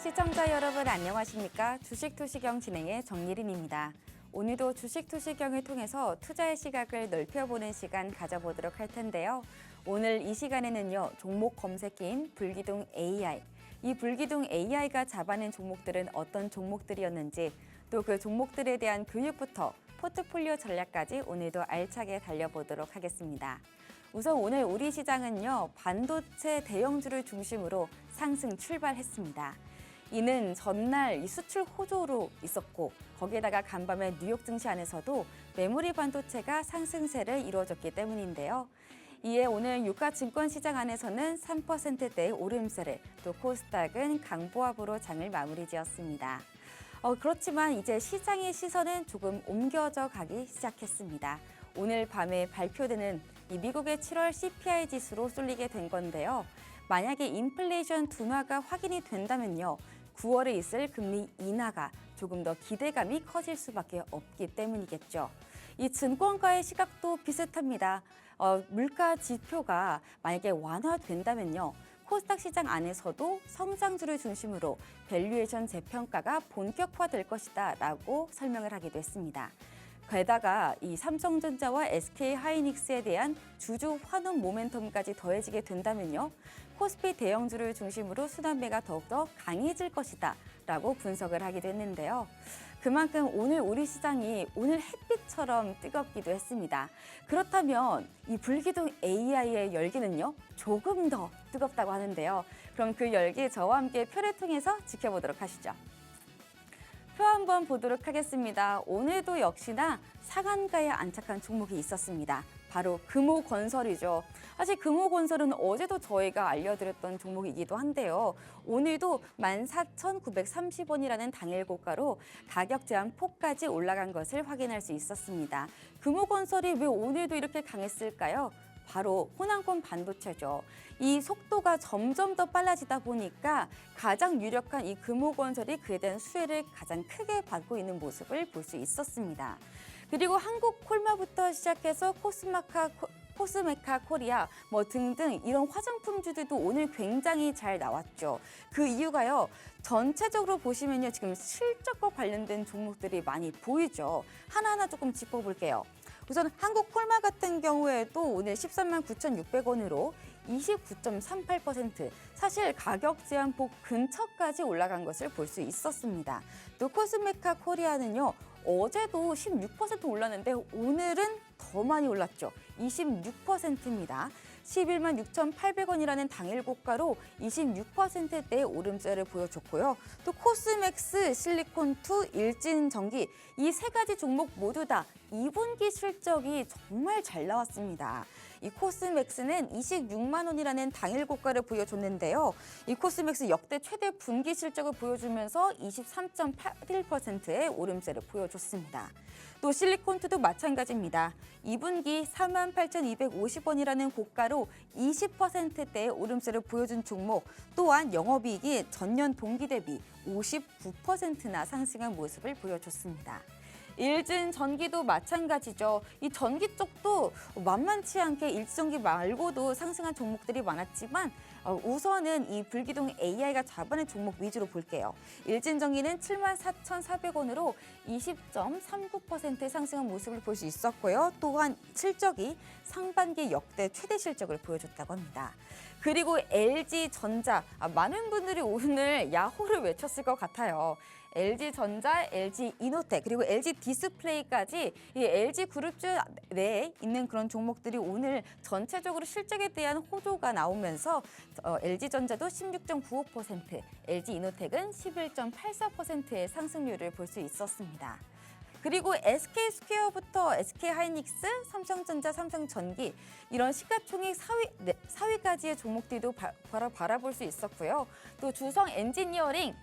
시청자 여러분 안녕하십니까? 주식투시경 진행의 정예림입니다. 오늘도 주식투시경을 통해서 투자의 시각을 넓혀보는 시간 가져보도록 할 텐데요. 오늘 이 시간에는요, 종목 검색기인 불기둥 AI, 이 불기둥 AI가 잡아낸 종목들은 어떤 종목들이었는지, 또 그 종목들에 대한 교육부터 포트폴리오 전략까지 오늘도 알차게 달려보도록 하겠습니다. 우선 오늘 우리 시장은요, 반도체 대형주를 중심으로 상승 출발했습니다. 이는 전날 이 수출 호조로 있었고, 거기에다가 간밤에 뉴욕 증시 안에서도 메모리 반도체가 상승세를 이루어졌기 때문인데요. 이에 오늘 유가 증권 시장 안에서는 3%대의 오름세를, 또 코스닥은 강보합으로 장을 마무리 지었습니다. 그렇지만 이제 시장의 시선은 조금 옮겨져 가기 시작했습니다. 오늘 밤에 발표되는 이 미국의 7월 CPI 지수로 쏠리게 된 건데요. 만약에 인플레이션 둔화가 확인이 된다면요, 9월에 있을 금리 인하가 조금 더 기대감이 커질 수밖에 없기 때문이겠죠. 이 증권가의 시각도 비슷합니다. 물가 지표가 만약에 완화된다면요, 코스닥 시장 안에서도 성장주를 중심으로 밸류에이션 재평가가 본격화될 것이다 라고 설명을 하기도 했습니다. 게다가 이 삼성전자와 SK하이닉스에 대한 주주 환원 모멘텀까지 더해지게 된다면요, 코스피 대형주를 중심으로 순환매가 더욱더 강해질 것이다 라고 분석을 하기도 했는데요. 그만큼 오늘 우리 시장이 오늘 햇빛처럼 뜨겁기도 했습니다. 그렇다면 이 불기둥 AI의 열기는요, 조금 더 뜨겁다고 하는데요. 그럼 그 열기 저와 함께 표를 통해서 지켜보도록 하시죠. 표 한번 보도록 하겠습니다. 오늘도 역시나 상한가에 안착한 종목이 있었습니다. 바로 금호건설이죠. 사실 금호건설은 어제도 저희가 알려드렸던 종목이기도 한데요. 오늘도 14,930원이라는 당일 고가로 가격 제한 폭까지 올라간 것을 확인할 수 있었습니다. 금호건설이 왜 오늘도 이렇게 강했을까요? 바로 호남권 반도체죠. 이 속도가 점점 더 빨라지다 보니까 가장 유력한 이 금호건설이 그에 대한 수혜를 가장 크게 받고 있는 모습을 볼 수 있었습니다. 그리고 한국콜마부터 시작해서 코스메카 코리아 등등 이런 화장품주들도 오늘 굉장히 잘 나왔죠. 그 이유가요, 전체적으로 보시면요, 지금 실적과 관련된 종목들이 많이 보이죠. 하나하나 조금 짚어볼게요. 우선 한국콜마 같은 경우에도 오늘 13만 9,600원으로 29.38%, 사실 가격 제한폭 근처까지 올라간 것을 볼 수 있었습니다. 또 코스메카 코리아는요, 어제도 16% 올랐는데 오늘은 더 많이 올랐죠. 26%입니다. 11만 6,800원이라는 당일 고가로 26%대의 오름세를 보여줬고요. 또 코스맥스, 실리콘2, 일진전기, 이 세 가지 종목 모두 다 2분기 실적이 정말 잘 나왔습니다. 이 코스맥스는 26만 원이라는 당일 고가를 보여줬는데요. 이 코스맥스 역대 최대 분기 실적을 보여주면서 23.81%의 오름세를 보여줬습니다. 또 실리콘2도 마찬가지입니다. 2분기 48,250원이라는 고가로 20%대의 오름세를 보여준 종목, 또한 영업이익이 전년 동기 대비 59%나 상승한 모습을 보여줬습니다. 일진전기도 마찬가지죠. 이 전기 쪽도 만만치 않게 일진전기 말고도 상승한 종목들이 많았지만 우선은 이 불기둥 AI가 잡아낸 종목 위주로 볼게요. 일진전기는 74,400원으로 20.39%의 상승한 모습을 볼 수 있었고요. 또한 실적이 상반기 역대 최대 실적을 보여줬다고 합니다. 그리고 LG전자, 많은 분들이 오늘 야호를 외쳤을 것 같아요. LG전자, LG이노텍, 그리고 LG디스플레이까지 이 LG그룹주 내에 있는 그런 종목들이 오늘 전체적으로 실적에 대한 호조가 나오면서 LG전자도 16.95%, LG이노텍은 11.84%의 상승률을 볼 수 있었습니다. 그리고 SK스퀘어부터 SK하이닉스, 삼성전자, 삼성전기 이런 시가총액 4위까지의 종목들도 바로 바라볼 수 있었고요. 또 주성엔지니어링,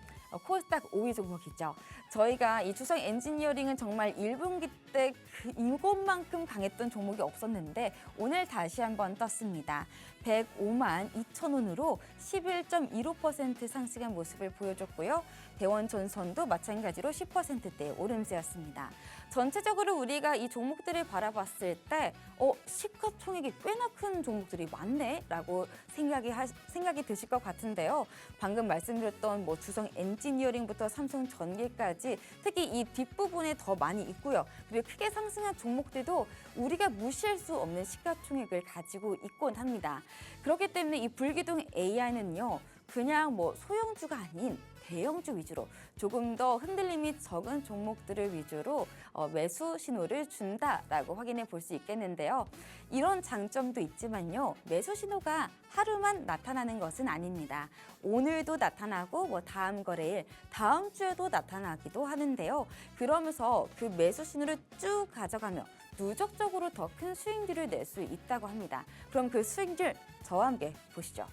코스닥 5위 종목이죠. 저희가 이 주성 엔지니어링은 정말 1분기 때 이것만큼 강했던 종목이 없었는데 오늘 다시 한번 떴습니다. 105만 2천 원으로 11.15% 상승한 모습을 보여줬고요. 대원전선도 마찬가지로 10%대의 오름세였습니다. 전체적으로 우리가 이 종목들을 바라봤을 때 시가총액이 꽤나 큰 종목들이 많네라고 생각이 드실 것 같은데요. 방금 말씀드렸던 뭐 주성 엔지니어링부터 삼성 전기까지 특히 이 뒷부분에 더 많이 있고요. 그리고 크게 상승한 종목들도 우리가 무시할 수 없는 시가총액을 가지고 있곤 합니다. 그렇기 때문에 이 불기둥 AI는요. 그냥 뭐 소형주가 아닌 대형주 위주로 조금 더 흔들림이 적은 종목들을 위주로 매수 신호를 준다라고 확인해 볼 수 있겠는데요. 이런 장점도 있지만요. 매수 신호가 하루만 나타나는 것은 아닙니다. 오늘도 나타나고 뭐 다음 거래일, 다음 주에도 나타나기도 하는데요. 그러면서 그 매수 신호를 쭉 가져가며 누적적으로 더 큰 수익률을 낼 수 있다고 합니다. 그럼 그 수익률 저와 함께 보시죠.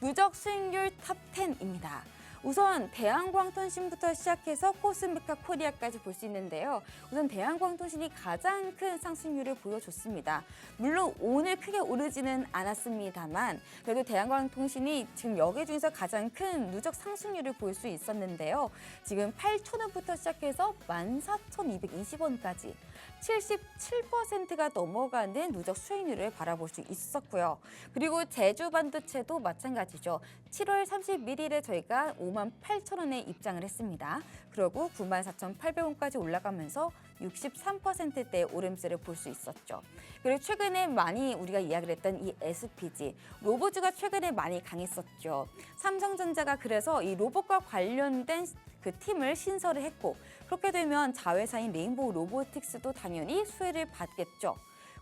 누적 수익률 탑 10입니다. 우선 대한광통신부터 시작해서 코스메카 코리아까지 볼 수 있는데요. 우선 대한광통신이 가장 큰 상승률을 보여줬습니다. 물론 오늘 크게 오르지는 않았습니다만 그래도 대한광통신이 지금 여기 중에서 가장 큰 누적 상승률을 볼 수 있었는데요. 지금 8,000원부터 시작해서 14,220원까지 77%가 넘어가는 누적 수익률을 바라볼 수 있었고요. 그리고 제주반도체도 마찬가지죠. 7월 31일에 저희가 58,000원에 입장을 했습니다. 그리고 94,800원까지 올라가면서 63%대의 오름세를 볼 수 있었죠. 그리고 최근에 많이 우리가 이야기를 했던 이 SPG, 로보주가 최근에 많이 강했었죠. 삼성전자가 그래서 이 로봇과 관련된 그 팀을 신설을 했고 그렇게 되면 자회사인 레인보우 로보틱스도 당연히 수혜를 받겠죠.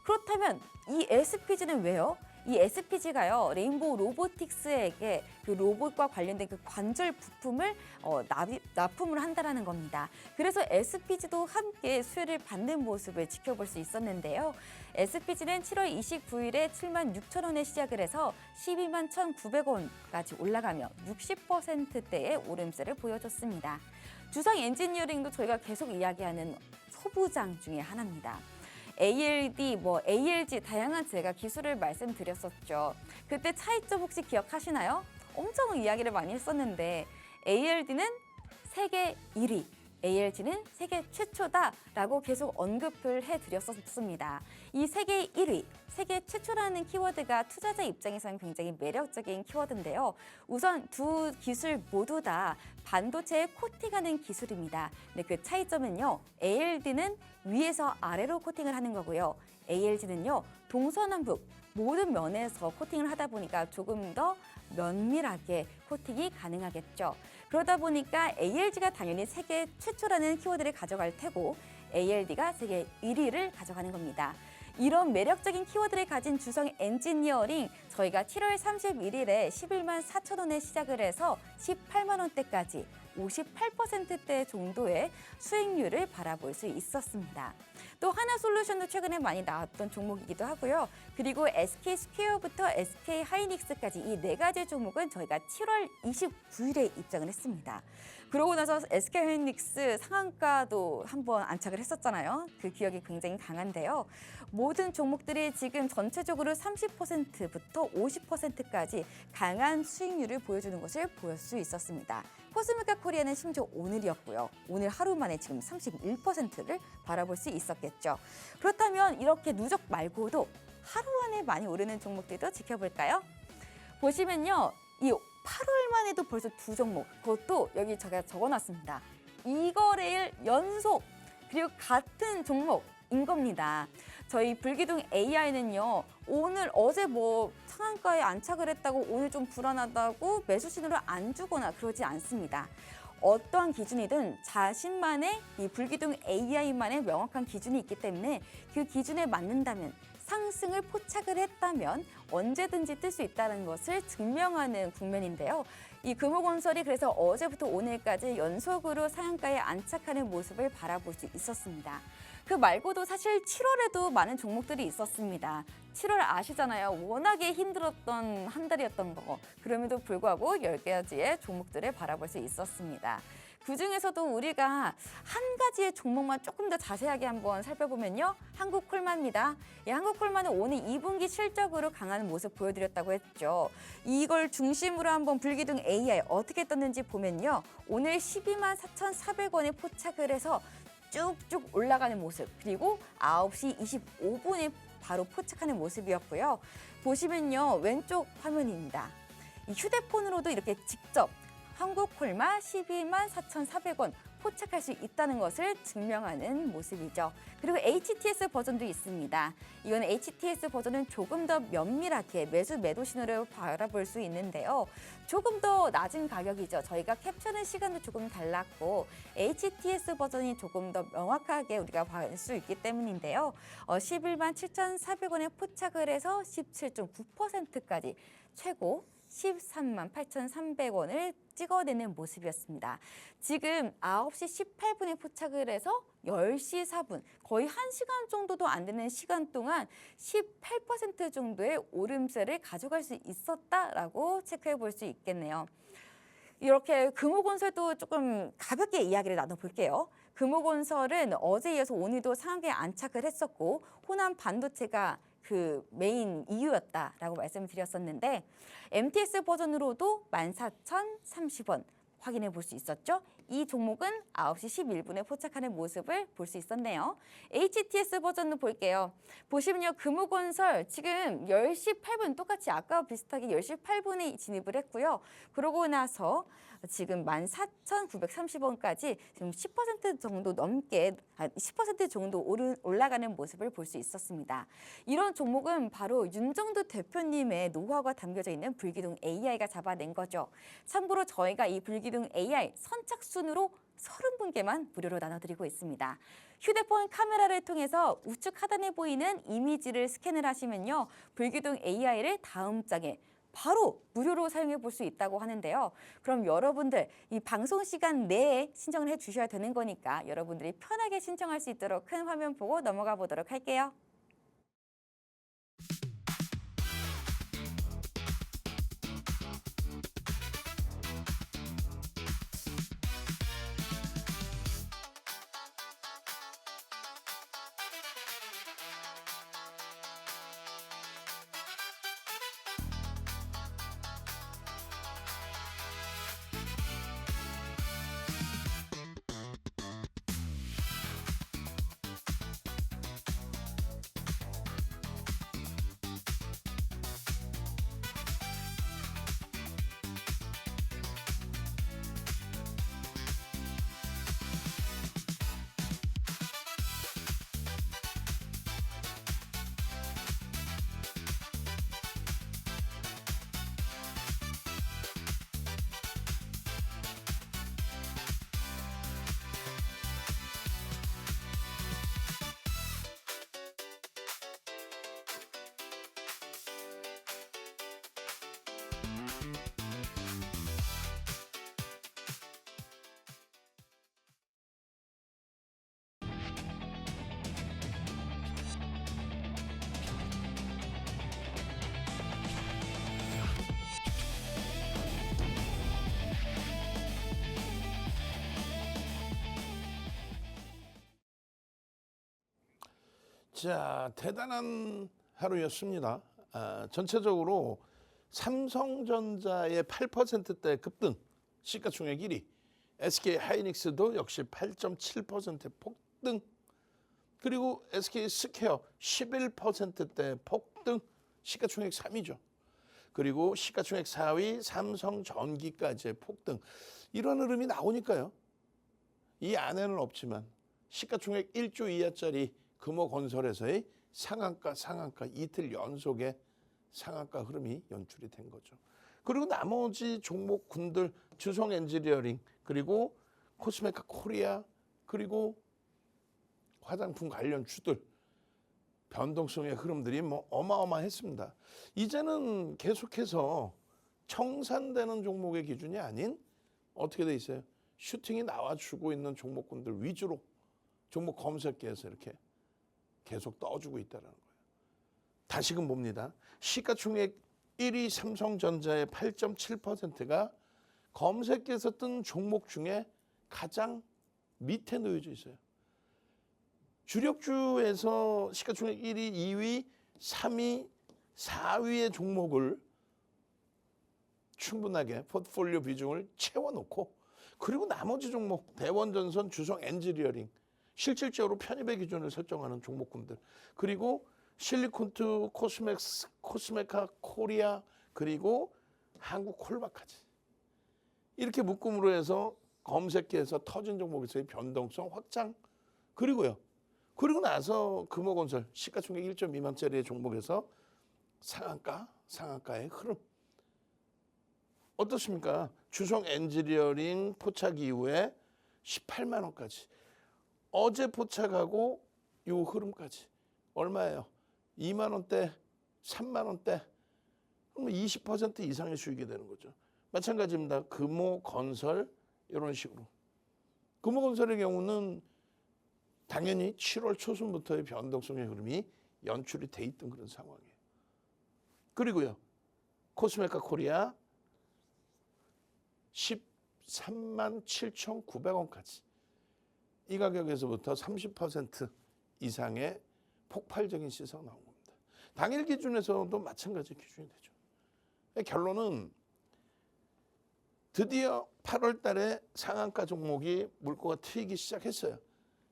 그렇다면 이 SPG는 왜요? 이 SPG가요 레인보우 로보틱스에게 그 로봇과 관련된 그 관절 부품을 납품을 한다라는 겁니다. 그래서 SPG도 함께 수혜를 받는 모습을 지켜볼 수 있었는데요. SPG는 7월 29일에 76,000원에 시작을 해서 12만 1,900원까지 올라가며 60%대의 오름세를 보여줬습니다. 주성 엔지니어링도 저희가 계속 이야기하는 소부장 중에 하나입니다. ALD, ALG 다양한 제가 기술을 말씀드렸었죠. 그때 차이점 혹시 기억하시나요? 엄청 이야기를 많이 했었는데 ALD는 세계 1위, ALG는 세계 최초다라고 계속 언급을 해드렸었습니다. 이 세계 1위, 세계 최초라는 키워드가 투자자 입장에서는 굉장히 매력적인 키워드인데요. 우선 두 기술 모두 다 반도체에 코팅하는 기술입니다. 근데 그 차이점은요. ALD는 위에서 아래로 코팅을 하는 거고요. ALG는요. 동서남북 모든 면에서 코팅을 하다 보니까 조금 더 면밀하게 코팅이 가능하겠죠. 그러다 보니까 ALG가 당연히 세계 최초라는 키워드를 가져갈 테고 ALD가 세계 1위를 가져가는 겁니다. 이런 매력적인 키워드를 가진 주성 엔지니어링 저희가 7월 31일에 11만 4천원에 시작을 해서 18만 원대까지 58%대 정도의 수익률을 바라볼 수 있었습니다. 또 하나솔루션도 최근에 많이 나왔던 종목이기도 하고요. 그리고 SK스퀘어부터 SK하이닉스까지 이 네 가지 종목은 저희가 7월 29일에 입장을 했습니다. 그러고 나서 SK하이닉스 상한가도 한번 안착을 했었잖아요. 그 기억이 굉장히 강한데요. 모든 종목들이 지금 전체적으로 30%부터 50%까지 강한 수익률을 보여주는 것을 볼 수 있었습니다. 코스메카 코리아는 심지어 오늘이었고요. 오늘 하루 만에 지금 31%를 바라볼 수 있었겠죠. 그렇다면 이렇게 누적 말고도 하루 안에 많이 오르는 종목들도 지켜볼까요? 보시면요. 이 8월만 해도 벌써 두 종목, 그것도 여기 제가 적어놨습니다. 2거래일 연속, 그리고 같은 종목인 겁니다. 저희 불기둥 AI는요, 어제 상한가에 안착을 했다고 오늘 좀 불안하다고 매수 신호를 안 주거나 그러지 않습니다. 어떠한 기준이든 자신만의 이 불기둥 AI만의 명확한 기준이 있기 때문에 그 기준에 맞는다면 상승을 포착을 했다면 언제든지 뜰 수 있다는 것을 증명하는 국면인데요. 이 금호건설이 그래서 어제부터 오늘까지 연속으로 상한가에 안착하는 모습을 바라볼 수 있었습니다. 그 말고도 사실 7월에도 많은 종목들이 있었습니다. 7월 아시잖아요. 워낙에 힘들었던 한 달이었던 거. 그럼에도 불구하고 10가지의 종목들을 바라볼 수 있었습니다. 그중에서도 우리가 한 가지의 종목만 조금 더 자세하게 한번 살펴보면요. 한국콜마입니다. 이 한국콜마는 오늘 2분기 실적으로 강한 모습 보여드렸다고 했죠. 이걸 중심으로 한번 불기둥 AI 어떻게 떴는지 보면요. 오늘 12만 4,400원에 포착을 해서 쭉쭉 올라가는 모습, 그리고 9시 25분에 바로 포착하는 모습이었고요. 보시면요, 왼쪽 화면입니다. 이 휴대폰으로도 이렇게 직접 한국콜마 12만 4,400원 포착할 수 있다는 것을 증명하는 모습이죠. 그리고 HTS 버전도 있습니다. 이건 HTS 버전은 조금 더 면밀하게 매도 신호를 바라볼 수 있는데요. 조금 더 낮은 가격이죠. 저희가 캡처하는 시간도 조금 달랐고 HTS 버전이 조금 더 명확하게 우리가 볼 수 있기 때문인데요. 11만 7,400원에 포착을 해서 17.9%까지 최고 13만 8,300원을 찍어내는 모습이었습니다. 지금 9시 18분에 포착을 해서 10시 4분, 거의 1시간 정도도 안 되는 시간 동안 18% 정도의 오름세를 가져갈 수 있었다라고 체크해 볼 수 있겠네요. 이렇게 금호건설도 조금 가볍게 이야기를 나눠볼게요. 금호건설은 어제 이어서 오늘도 상한가에 안착을 했었고 호남 반도체가 그 메인 이유였다라고 말씀을 드렸었는데 MTS 버전으로도 14,030원 확인해 볼 수 있었죠. 이 종목은 9시 11분에 포착하는 모습을 볼 수 있었네요. HTS 버전도 볼게요. 보시면요, 금호건설 지금 10시 8분 똑같이 아까와 비슷하게 10시 8분에 진입을 했고요. 그러고 나서 지금 14,930원까지 지금 10% 정도 넘게 10% 정도 올라가는 모습을 볼 수 있었습니다. 이런 종목은 바로 윤정두 대표님의 노하우가 담겨져 있는 불기둥 AI가 잡아낸 거죠. 참고로 저희가 이 불기둥 AI 선착순으로 30분께만 무료로 나눠드리고 있습니다. 휴대폰 카메라를 통해서 우측 하단에 보이는 이미지를 스캔을 하시면요, 불기둥 AI를 다음 장에 바로 무료로 사용해 볼 수 있다고 하는데요. 그럼 여러분들 이 방송 시간 내에 신청을 해 주셔야 되는 거니까 여러분들이 편하게 신청할 수 있도록 큰 화면 보고 넘어가 보도록 할게요. 자, 대단한 하루였습니다. 전체적으로 삼성전자의 8%대 급등, 시가총액 1위, SK하이닉스도 역시 8.7% 폭등, 그리고 SK스퀘어 11%대 폭등, 시가총액 3위죠. 그리고 시가총액 4위 삼성전기까지의 폭등. 이런 흐름이 나오니까요. 이 안에는 없지만 시가총액 1조 이하짜리 금호건설에서의 상한가 이틀 연속의 상한가 흐름이 연출이 된 거죠. 그리고 나머지 종목군들 주성 엔지니어링, 그리고 코스메카 코리아, 그리고 화장품 관련 주들 변동성의 흐름들이 뭐 어마어마했습니다. 이제는 계속해서 청산되는 종목의 기준이 아닌 어떻게 돼 있어요? 슈팅이 나와주고 있는 종목군들 위주로 종목 검색기에서 이렇게 계속 떠주고 있다는 거예요. 다시금 봅니다. 시가총액 1위 삼성전자의 8.7%가 검색기에서 뜬 종목 중에 가장 밑에 놓여져 있어요. 주력주에서 시가총액 1위, 2위, 3위, 4위의 종목을 충분하게 포트폴리오 비중을 채워놓고, 그리고 나머지 종목 대원전선, 주성 엔지니어링, 실질적으로 편입의 기준을 설정하는 종목군들. 그리고 실리콘투, 코스메카 코리아, 그리고 한국콜바까지. 이렇게 묶음으로 해서 검색기에서 터진 종목에서의 변동성 확장. 그리고요. 그리고 나서 금호건설 시가총액 1조 미만짜리의 종목에서 상한가의 흐름. 어떻습니까? 주성 엔지니어링 포착 이후에 18만 원까지. 어제 포착하고 요 흐름까지. 얼마예요? 2만 원대, 3만 원대. 그러면 20% 이상의 수익이 되는 거죠. 마찬가지입니다. 금호건설 이런 식으로. 금호건설의 경우는 당연히 7월 초순부터의 변동성의 흐름이 연출이 돼 있던 그런 상황이에요. 그리고요. 코스메카 코리아 13만 7,900원까지. 이 가격에서부터 30% 이상의 폭발적인 시세가 나온 겁니다. 당일 기준에서도 마찬가지 기준이 되죠. 결론은 드디어 8월 달에 상한가 종목이 물꼬가 트이기 시작했어요.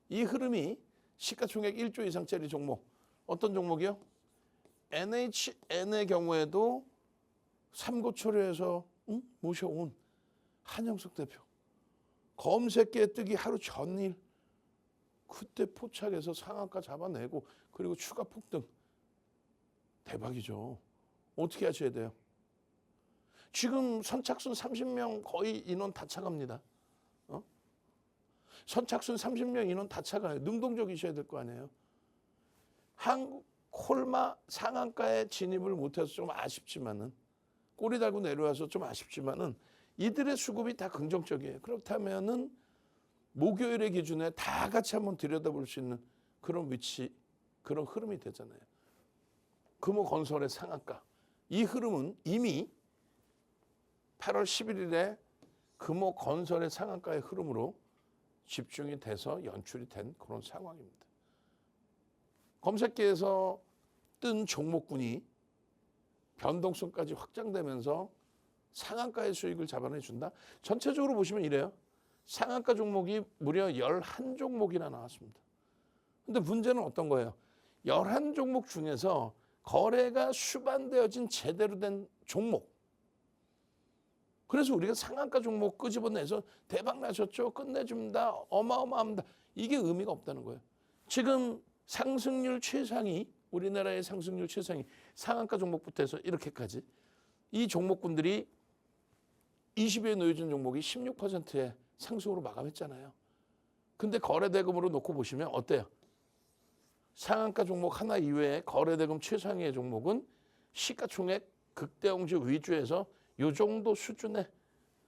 이 흐름이 시가총액 1조 이상짜리 종목. 어떤 종목이요? NHN의 경우에도 삼고초려에서 모셔온 한영석 대표. 검색기에 뜨기 하루 전일 그때 포착해서 상한가 잡아내고 그리고 추가 폭등. 대박이죠. 어떻게 하셔야 돼요? 지금 선착순 30명 거의 인원 다 차갑니다. 선착순 30명 인원 다 차가요. 능동적이셔야 될 거 아니에요. 한국 콜마 상한가에 진입을 못해서 좀 아쉽지만은 꼬리 달고 내려와서 좀 아쉽지만은 이들의 수급이 다 긍정적이에요. 그렇다면은 목요일의 기준에 다 같이 한번 들여다볼 수 있는 그런 위치, 그런 흐름이 되잖아요. 금호건설의 상한가. 이 흐름은 이미 8월 11일에 금호건설의 상한가의 흐름으로 집중이 돼서 연출이 된 그런 상황입니다. 검색기에서 뜬 종목군이 변동성까지 확장되면서 상한가의 수익을 잡아내준다. 전체적으로 보시면 이래요. 상한가 종목이 무려 11종목이나 나왔습니다. 근데 문제는 어떤 거예요? 11종목 중에서 거래가 수반되어진 제대로 된 종목. 그래서 우리가 상한가 종목 끄집어내서 대박 나셨죠? 끝내줍니다. 어마어마합니다. 이게 의미가 없다는 거예요. 지금 상승률 최상위, 우리나라의 상승률 최상위 상한가 종목부터 해서 이렇게까지 이 종목군들이 20위에 놓여진 종목이 16%의 상승으로 마감했잖아요. 근데 거래대금으로 놓고 보시면 어때요? 상한가 종목 하나 이외에 거래대금 최상위의 종목은 시가총액 극대홍주 위주에서 이 정도 수준에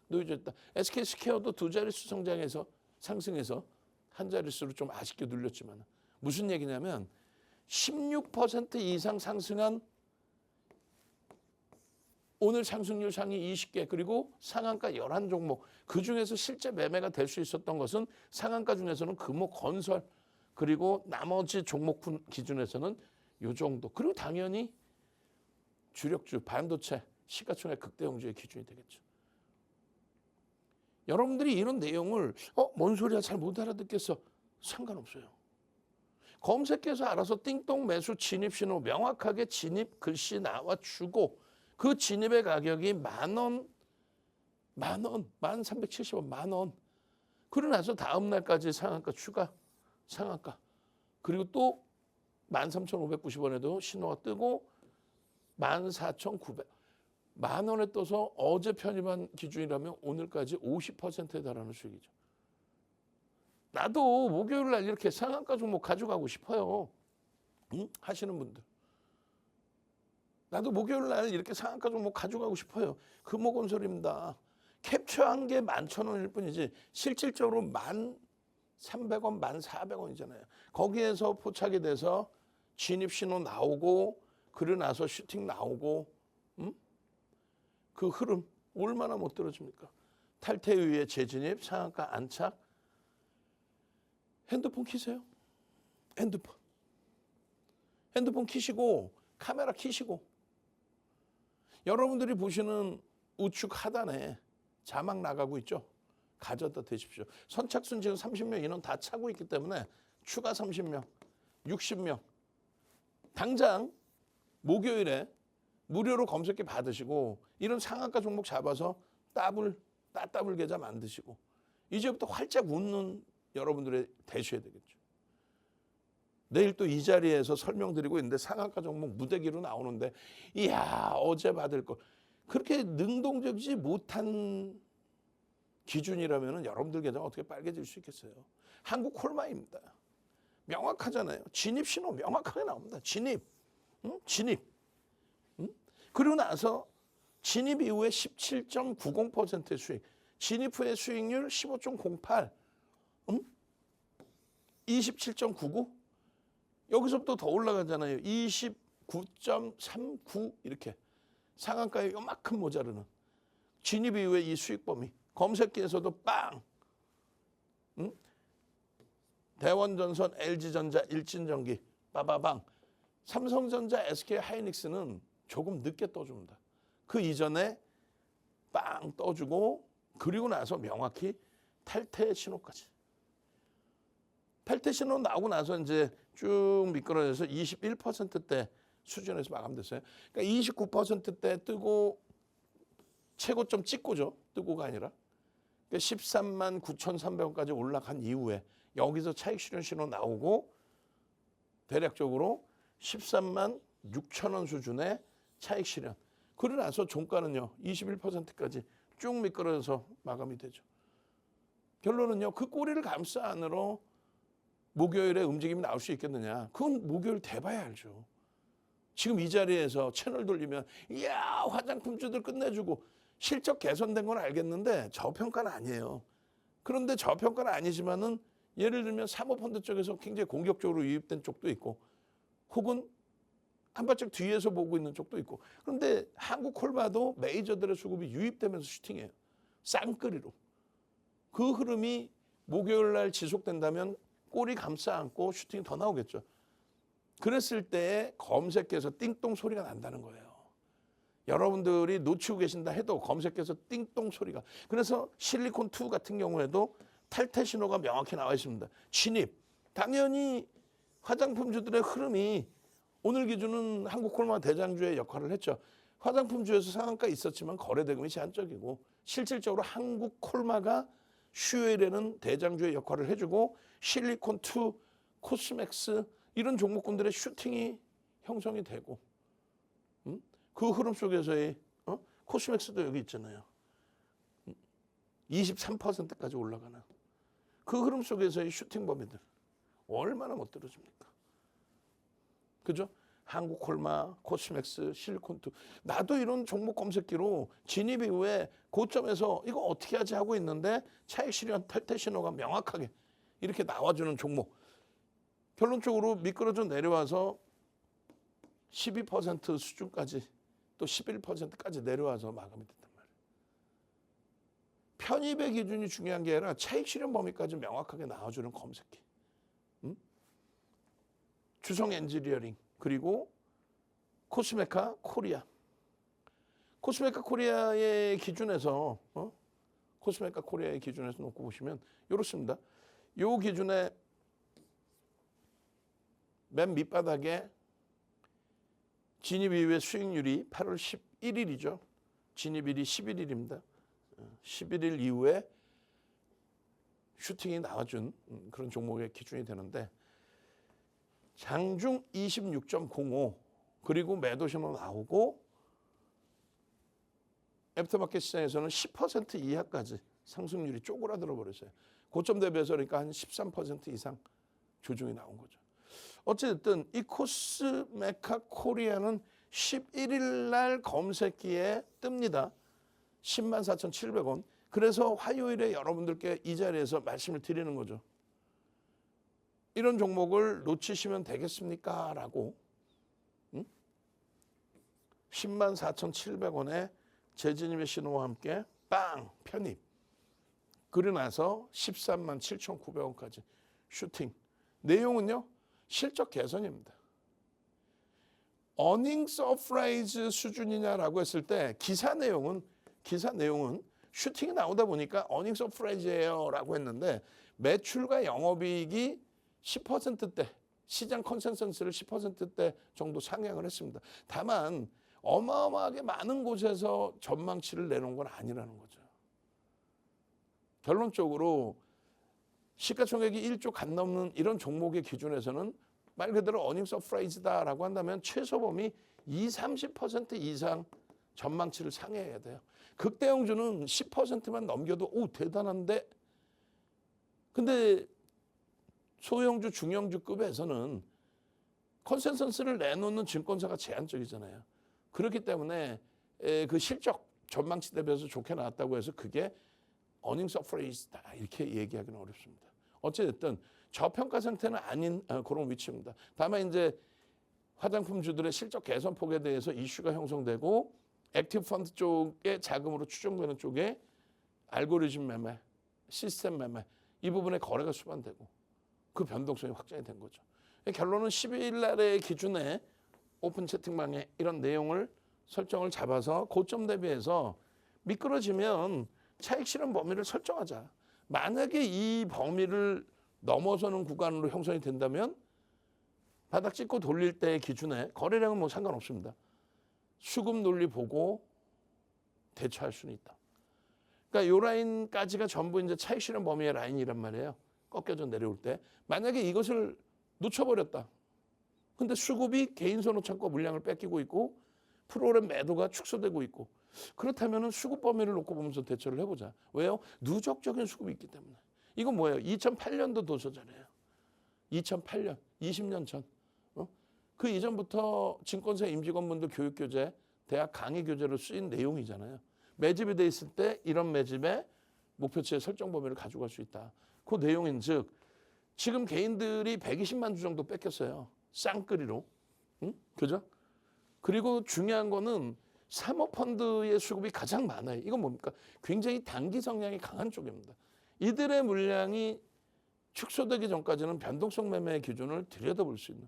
놓여져 있다. SK스퀘어도 두 자릿수 성장해서 상승해서 한 자릿수로 좀 아쉽게 눌렸지만 무슨 얘기냐면 16% 이상 상승한 오늘 상승률 상위 20개 그리고 상한가 11종목 그중에서 실제 매매가 될 수 있었던 것은 상한가 중에서는 금호건설 그리고 나머지 종목 기준에서는 이 정도. 그리고 당연히 주력주 반도체 시가총액 극대홍주의 기준이 되겠죠. 여러분들이 이런 내용을 뭔 소리야 잘 못 알아듣겠어. 상관없어요. 검색해서 알아서 띵동 매수 진입 신호 명확하게 진입 글씨 나와주고 그 진입의 가격이 만원, 1,370원, 만원. 그러고 나서 다음 날까지 상한가 추가 상한가. 그리고 또 13,590원에도 신호가 뜨고 14,900. 만원에 떠서 어제 편입한 기준이라면 오늘까지 50%에 달하는 수익이죠. 나도 목요일 날 이렇게 상한가 종목 가져가고 싶어요. 응? 하시는 분들. 나도 목요일 날 이렇게 상한가 종목 가져가고 싶어요. 금호건설입니다. 캡처한 게 11,000원일 뿐이지 실질적으로 1,300원, 1,400원이잖아요. 거기에서 포착이 돼서 진입 신호 나오고 그러고 나서 슈팅 나오고 그 흐름 얼마나 못 들어줍니까? 탈퇴 이후에 재진입, 상한가 안착. 핸드폰 키세요. 핸드폰 키시고 카메라 키시고 여러분들이 보시는 우측 하단에 자막 나가고 있죠. 가져다 대십시오. 선착순 지금 30명 인원 다 차고 있기 때문에 추가 30명, 60명. 당장 목요일에 무료로 검색기 받으시고 이런 상한가 종목 잡아서 따블 계좌 만드시고 이제부터 활짝 웃는 여러분들이 되셔야 되겠죠. 내일 또 이 자리에서 설명드리고 있는데 상한가 종목 무대기로 나오는데 이야 어제 받을 거 그렇게 능동적이지 못한 기준이라면 여러분들 계좌가 어떻게 빨개질 수 있겠어요. 한국 콜마입니다. 명확하잖아요. 진입 신호 명확하게 나옵니다. 진입. 진입. 그리고 나서 진입 이후에 17.90%의 수익. 진입 후의 수익률 15.08. 27.99. 여기서부터 더 올라가잖아요. 29.39 이렇게. 상한가에 요만큼 모자르는. 진입 이후에 이 수익 범위. 검색기에서도 빵. 대원전선, LG전자, 일진전기, 빠바방. 삼성전자, SK하이닉스는 조금 늦게 떠줍니다. 그 이전에 빵 떠주고 그리고 나서 명확히 탈퇴 신호까지. 탈퇴 신호 나오고 나서 이제 쭉 미끄러져서 21%대 수준에서 마감됐어요. 그러니까 29%대 뜨고 최고점 찍고죠. 뜨고가 아니라. 그러니까 13만 9,300원까지 올라간 이후에 여기서 차익 실현 신호 나오고 대략적으로 13만 6천 원 수준의 차익 실현. 그러고 나서 종가는요. 21%까지 쭉 미끄러져서 마감이 되죠. 결론은요. 그 꼬리를 감싸 안으로 목요일에 움직임이 나올 수 있겠느냐. 그건 목요일 돼봐야 알죠. 지금 이 자리에서 채널 돌리면 이야 화장품주들 끝내주고 실적 개선된 건 알겠는데 저평가는 아니에요. 그런데 저평가는 아니지만은 예를 들면 사모펀드 쪽에서 굉장히 공격적으로 유입된 쪽도 있고 혹은 한 발짝 뒤에서 보고 있는 쪽도 있고 그런데 한국 콜바도 메이저들의 수급이 유입되면서 슈팅해요. 쌍끌이로. 그 흐름이 목요일 날 지속된다면 꼬리 감싸 안고 슈팅이 더 나오겠죠. 그랬을 때 검색해서 띵동 소리가 난다는 거예요. 여러분들이 놓치고 계신다 해도 검색해서 띵동 소리가. 그래서 실리콘2 같은 경우에도 탈퇴 신호가 명확히 나와 있습니다. 진입. 당연히 화장품주들의 흐름이 오늘 기준은 한국콜마 대장주의 역할을 했죠. 화장품주에서 상한가 있었지만 거래대금이 제한적이고 실질적으로 한국콜마가 수요일에는 대장주의 역할을 해주고 실리콘2, 코스맥스 이런 종목군들의 슈팅이 형성이 되고 그 흐름 속에서의 코스맥스도 여기 있잖아요. 23%까지 올라가는 그 흐름 속에서의 슈팅 범위들 얼마나 못 들어줍니까? 그죠? 한국콜마, 코스맥스, 실리콘2 나도 이런 종목 검색기로 진입 이후에 고점에서 이거 어떻게 하지 하고 있는데 차익 실현 탈퇴 신호가 명확하게 이렇게 나와주는 종목 결론적으로 미끄러져 내려와서 12% 수준까지 또 11%까지 내려와서 마감이 됐단 말이에요. 편입의 기준이 중요한 게 아니라 차익 실현 범위까지 명확하게 나와주는 검색기. 주성 엔지니어링 그리고 코스메카 코리아. 코스메카 코리아의 기준에서 코스메카 코리아의 기준에서 놓고 보시면 이렇습니다. 요 기준에 맨 밑바닥에 진입 이후의 수익률이 8월 11일이죠. 진입일이 11일입니다. 11일 이후에 슈팅이 나와준 그런 종목의 기준이 되는데 장중 26.05 그리고 매도 신호 나오고 애프터마켓 시장에서는 10% 이하까지 상승률이 쪼그라들어 버렸어요. 고점 대비해서 그러니까 한 13% 이상 조정이 나온 거죠. 어쨌든 이 코스메카 코리아는 11일 날 검색기에 뜹니다. 104,700원. 그래서 화요일에 여러분들께 이 자리에서 말씀을 드리는 거죠. 이런 종목을 놓치시면 되겠습니까? 라고 104,700원에 재진입의 신호와 함께 빵! 편입. 그러고 나서 137,900원까지 슈팅. 내용은요. 실적 개선입니다. 어닝 서프라이즈 수준이냐라고 했을 때 기사 내용은 슈팅이 나오다 보니까 어닝 서프라이즈예요 라고 했는데 매출과 영업이익이 10%대 시장 컨센서스를 10%대 정도 상향을 했습니다. 다만 어마어마하게 많은 곳에서 전망치를 내놓은 건 아니라는 거죠. 결론적으로 시가총액이 1조 간 넘는 이런 종목의 기준에서는 말 그대로 어닝 서프라이즈다라고 한다면 최소 범위 20-30% 이상 전망치를 상회해야 돼요. 극대형주는 10%만 넘겨도 오 대단한데, 근데 소형주, 중형주급에서는 컨센서스를 내놓는 증권사가 제한적이잖아요. 그렇기 때문에 그 실적 전망치 대비해서 좋게 나왔다고 해서 그게 어닝 서프라이즈다 이렇게 얘기하기는 어렵습니다. 어찌됐든 저평가 상태는 아닌 그런 위치입니다. 다만 이제 화장품주들의 실적 개선폭에 대해서 이슈가 형성되고 액티브 펀드 쪽에 자금으로 추정되는 쪽에 알고리즘 매매, 시스템 매매 이 부분에 거래가 수반되고 그 변동성이 확장이 된 거죠. 결론은 12일 날의 기준에 오픈 채팅방에 이런 내용을 설정을 잡아서 고점 대비해서 미끄러지면 차익 실현 범위를 설정하자. 만약에 이 범위를 넘어서는 구간으로 형성이 된다면 바닥 찍고 돌릴 때의 기준에 거래량은 뭐 상관없습니다. 수급 논리 보고 대처할 수는 있다. 그러니까 요 라인까지가 전부 이제 차익 실현 범위의 라인이란 말이에요. 꺾여져 내려올 때 만약에 이것을 놓쳐버렸다. 근데 수급이 개인 선호 창고 물량을 뺏기고 있고 프로그램 매도가 축소되고 있고 그렇다면 수급 범위를 놓고 보면서 대처를 해보자. 왜요? 누적적인 수급이 있기 때문에. 이건 뭐예요? 2008년도 도서잖아요. 2008년, 20년 전. 그 이전부터 증권사 임직원분들 교육교재, 대학 강의교재로 쓰인 내용이잖아요. 매집이 돼 있을 때 이런 매집의 목표치의 설정 범위를 가져갈 수 있다. 그 내용인 즉 지금 개인들이 120만 주 정도 뺏겼어요. 쌍끌이로. 응? 그죠? 그리고 중요한 거는 사모펀드의 수급이 가장 많아요. 이건 뭡니까? 굉장히 단기 성향이 강한 쪽입니다. 이들의 물량이 축소되기 전까지는 변동성 매매의 기준을 들여다볼 수 있는.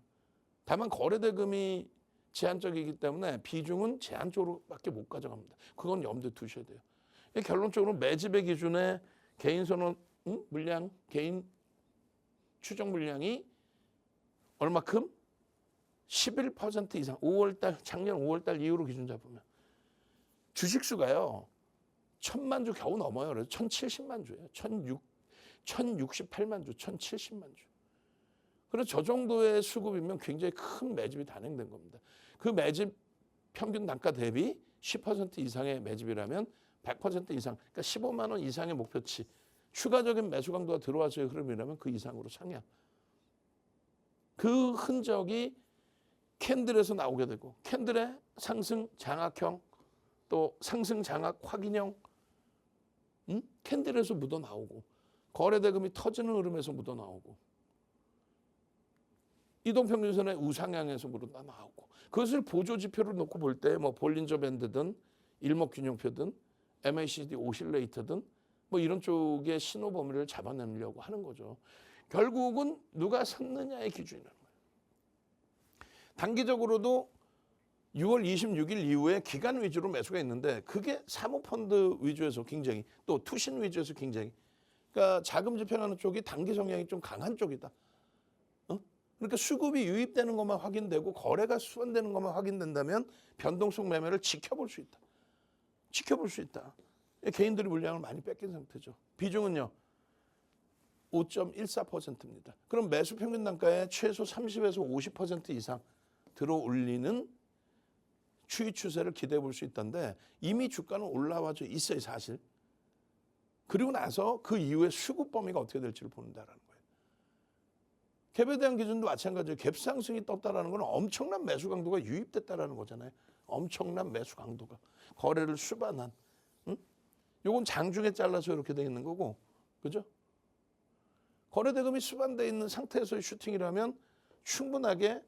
다만 거래대금이 제한적이기 때문에 비중은 제한적으로밖에 못 가져갑니다. 그건 염두에 두셔야 돼요. 결론적으로 매집의 기준에 개인 선호 물량, 개인 추정 물량이 얼마큼? 11% 이상. 5월달 작년 5월달 이후로 기준 잡으면 주식수가요 1000만 주 겨우 넘어요. 그래서 1070만 주예요. 1068만 주, 1070만 주. 그래서 저 정도의 수급이면 굉장히 큰 매집이 단행된 겁니다. 그 매집 평균 단가 대비 10% 이상의 매집이라면 100% 이상, 그러니까 15만 원 이상의 목표치, 추가적인 매수 강도가 들어와서의 흐름이라면 그 이상으로 상향. 그 흔적이 캔들에서 나오게 되고 캔들의 상승 장악형 또 상승 장악 확인형 캔들에서 묻어 나오고 거래대금이 터지는 흐름에서 묻어 나오고 이동평균선의 우상향에서 묻어 나오고 그것을 보조지표로 놓고 볼 때 뭐 볼린저 밴드든 일목균형표든 MACD 오실레이터든 뭐 이런 쪽의 신호 범위를 잡아내려고 하는 거죠. 결국은 누가 샀느냐의 기준이라는 거예요. 단기적으로도 6월 26일 이후에 기간 위주로 매수가 있는데 그게 사모펀드 위주에서 굉장히 또 투신 위주에서 굉장히 그러니까 자금 집행하는 쪽이 단기 성향이 좀 강한 쪽이다. 그러니까 수급이 유입되는 것만 확인되고 거래가 수반되는 것만 확인된다면 변동성 매매를 지켜볼 수 있다. 지켜볼 수 있다. 개인들이 물량을 많이 뺏긴 상태죠. 비중은요. 5.14%입니다. 그럼 매수 평균 단가에 최소 30에서 50% 이상 들어올리는 추이 추세를 기대해 볼 수 있던데 이미 주가는 올라와져 있어요, 사실. 그리고 나서 그 이후에 수급 범위가 어떻게 될지를 본다라는 거예요. 갭에 대한 기준도 마찬가지예요. 갭 상승이 떴다라는 건 엄청난 매수 강도가 유입됐다라는 거잖아요. 엄청난 매수 강도가 거래를 수반한. 요건 장중에 잘라서 이렇게 돼 있는 거고, 그죠? 거래대금이 수반돼 있는 상태에서의 슈팅이라면 충분하게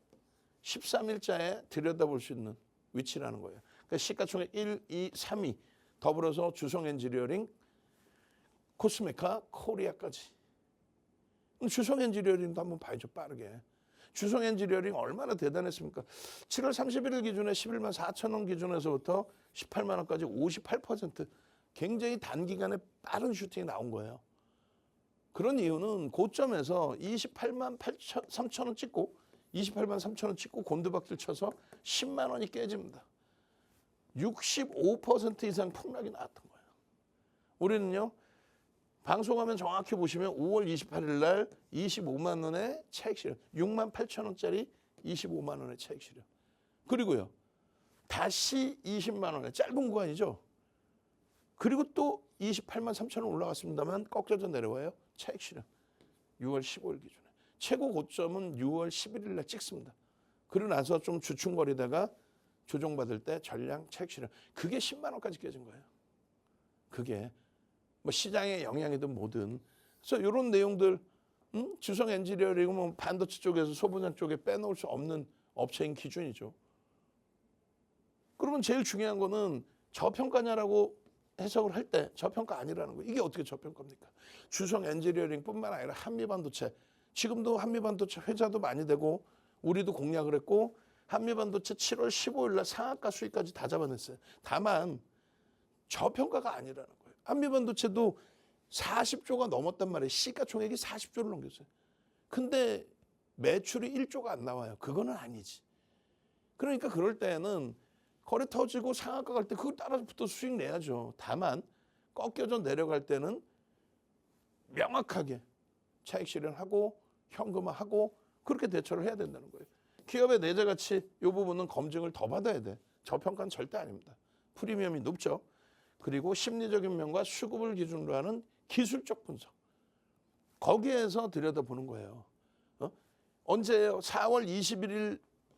13일자에 들여다볼 수 있는 위치라는 거예요. 그러니까 시가총액 1, 2, 3위 더불어서 주성엔지니어링, 코스메카, 코리아까지. 주성엔지니어링도 한번 봐야죠, 빠르게. 주성엔지니어링 얼마나 대단했습니까? 7월 31일 기준에 11만 4천 원 기준에서부터 18만 원까지 58% 굉장히 단기간에 빠른 슈팅이 나온 거예요. 그런 이유는 고점에서 28만 3천 원 찍고 28만 3천 원 찍고 곤두박질 쳐서 10만 원이 깨집니다. 65% 이상 폭락이 나왔던 거예요. 우리는요. 방송하면 정확히 보시면 5월 28일 날 25만 원의 차익 실현, 6만 8천 원짜리 25만 원의 차익 실현. 그리고요. 다시 20만 원의 짧은 구간이죠. 그리고 또 28만 3천 원 올라갔습니다만 꺾여져 내려와요. 차익 실현. 6월 15일 기준에. 최고 고점은 6월 11일 날 찍습니다. 그러고 나서 좀 주춤거리다가 조정받을 때 전량 차익 실현. 그게 10만 원까지 깨진 거예요. 그게 뭐 시장의 영향이든 뭐든. 그래서 이런 내용들 주성 엔지니어링 뭐 반도체 쪽에서 소분양 쪽에 빼놓을 수 없는 업체인 기준이죠. 그러면 제일 중요한 거는 저평가냐라고 해석을 할 때 저평가 아니라는 거예요. 이게 어떻게 저평가입니까? 주성 엔지니어링뿐만 아니라 한미반도체. 지금도 한미반도체 회자도 많이 되고 우리도 공략을 했고 한미반도체 7월 15일 날 상한가 수익까지 다 잡아냈어요. 다만 저평가가 아니라는 거예요. 한미반도체도 40조가 넘었단 말이에요. 시가총액이 40조를 넘겼어요. 근데 매출이 1조가 안 나와요. 그거는 아니지. 그러니까 그럴 때는 거래 터지고 상한가 갈 때 그걸 따라서 수익 내야죠. 다만 꺾여져 내려갈 때는 명확하게 차익 실현하고 현금화하고 그렇게 대처를 해야 된다는 거예요. 기업의 내재 가치 이 부분은 검증을 더 받아야 돼. 저평가는 절대 아닙니다. 프리미엄이 높죠. 그리고 심리적인 면과 수급을 기준으로 하는 기술적 분석. 거기에서 들여다보는 거예요. 언제예요? 4월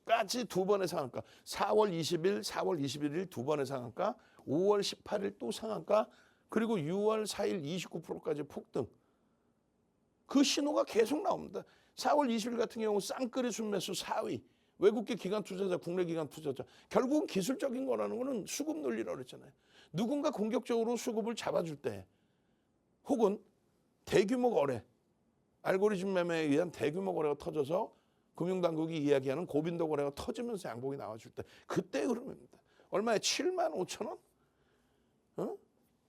21일까지 두 번의 상한가. 4월 20일, 4월 21일 두 번의 상한가. 5월 18일 또 상한가. 그리고 6월 4일 29%까지 폭등. 그 신호가 계속 나옵니다. 4월 20일 같은 경우 쌍끌이 순매수 4위. 외국계 기관 투자자, 국내 기관 투자자. 결국은 기술적인 거라는 거는 수급 논리라고 그랬잖아요. 누군가 공격적으로 수급을 잡아줄 때 혹은 대규모 거래, 알고리즘 매매에 의한 대규모 거래가 터져서 금융당국이 이야기하는 고빈도 거래가 터지면서 양봉이 나와줄 때 그때 흐름입니다. 얼마에 7만 5천 원?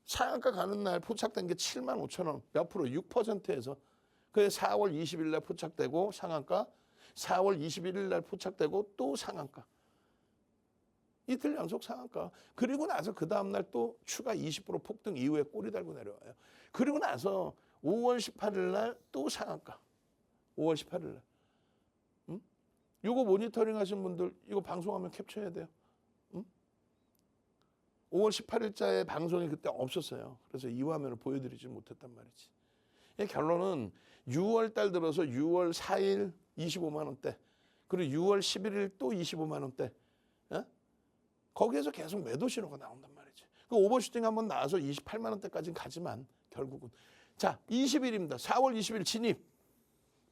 상한가 가는 날 포착된 게 7만 5천 원. 몇 프로? 6%에서 그게 4월 20일 날 포착되고 상한가, 4월 21일 날 포착되고 또 상한가. 이틀 연속 상한가. 그리고 나서 그 다음날 또 추가 20% 폭등 이후에 꼬리 달고 내려와요. 그리고 나서 5월 18일 날 또 상한가. 5월 18일 날. 이거 모니터링 하신 분들 이거 방송하면 캡처해야 돼요. 5월 18일자에 방송이 그때 없었어요. 그래서 이 화면을 보여드리지 못했단 말이지. 결론은 6월 달 들어서 6월 4일 25만 원대 그리고 6월 11일 또 25만 원대 거기에서 계속 매도 신호가 나온단 말이지. 그 오버슈팅 한번 나와서 28만 원대까지는 가지만 결국은 자 20일입니다. 4월 20일 진입